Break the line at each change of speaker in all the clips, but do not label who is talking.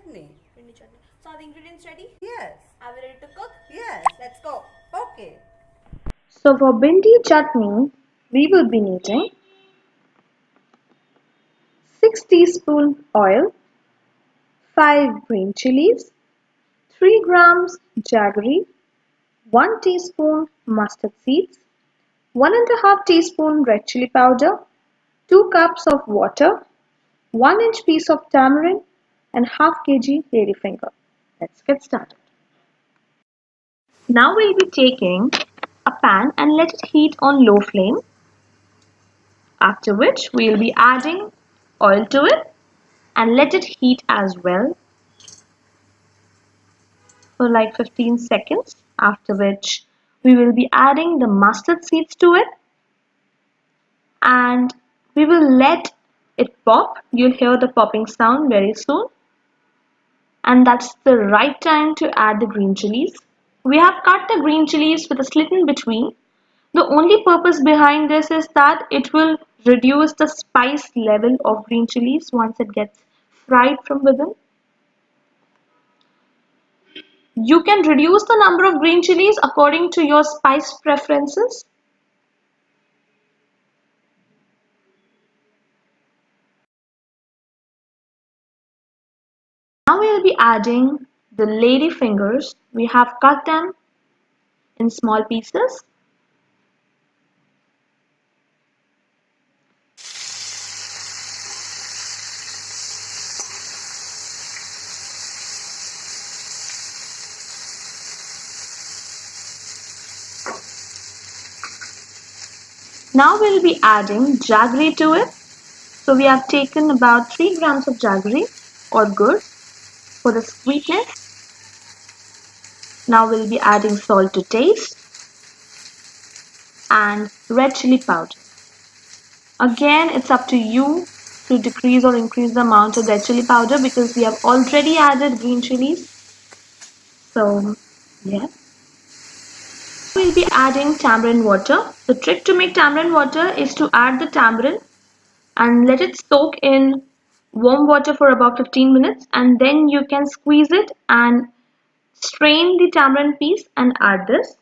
chutney.
Bindi chutney. So are the ingredients ready?
Yes.
Are we ready to cook?
Yes.
Let's go.
Okay.
So for bindi chutney, we will be needing 6 teaspoon oil, 5 green chillies, 3 grams jaggery, 1 teaspoon mustard seeds, 1½ teaspoon red chilli powder, 2 cups of water, 1-inch piece of tamarind and half kg ladyfinger. Let's get started. Now we'll be taking a pan and let it heat on low flame. After which we'll be adding oil to it and let it heat as well for like 15 seconds. After which we will be adding the mustard seeds to it and we will let it pop. You'll hear the popping sound very soon. And that's the right time to add the green chilies. We have cut the green chilies with a slit in between. The only purpose behind this is that it will reduce the spice level of green chilies once it gets fried from within. You can reduce the number of green chilies according to your spice preferences. Now we will be adding the lady fingers. We have cut them in small pieces. Now we'll be adding jaggery to it. So we have taken about 3 grams of jaggery or gur for the sweetness. Now we'll be adding salt to taste and red chili powder. Again, it's up to you to decrease or increase the amount of red chili powder because we have already added green chilies. So, yeah. We'll be adding tamarind water. The trick to make tamarind water is to add the tamarind and let it soak in warm water for about 15 minutes and then you can squeeze it and strain the tamarind piece and add this.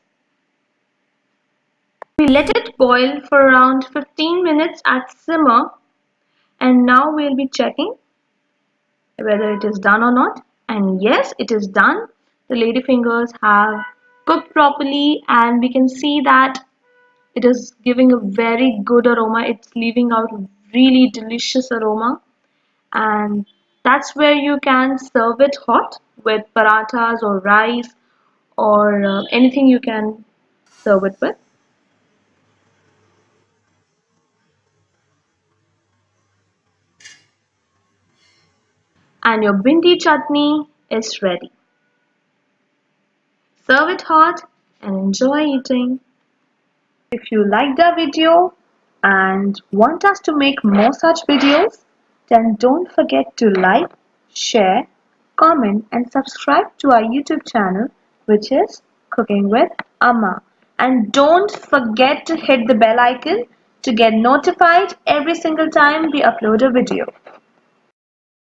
We let it boil for around 15 minutes at simmer and now we'll be checking whether it is done or not. And yes, it is done. The lady fingers have cooked properly and we can see that it is giving a very good aroma. It's leaving out really delicious aroma and that's where you can serve it hot with parathas or rice or anything you can serve it with. And your bindi chutney is ready. Serve it hot and enjoy eating. If you liked our video and want us to make more such videos, then don't forget to like, share, comment and subscribe to our YouTube channel, which is Cooking with Amma. And don't forget to hit the bell icon to get notified every single time we upload a video.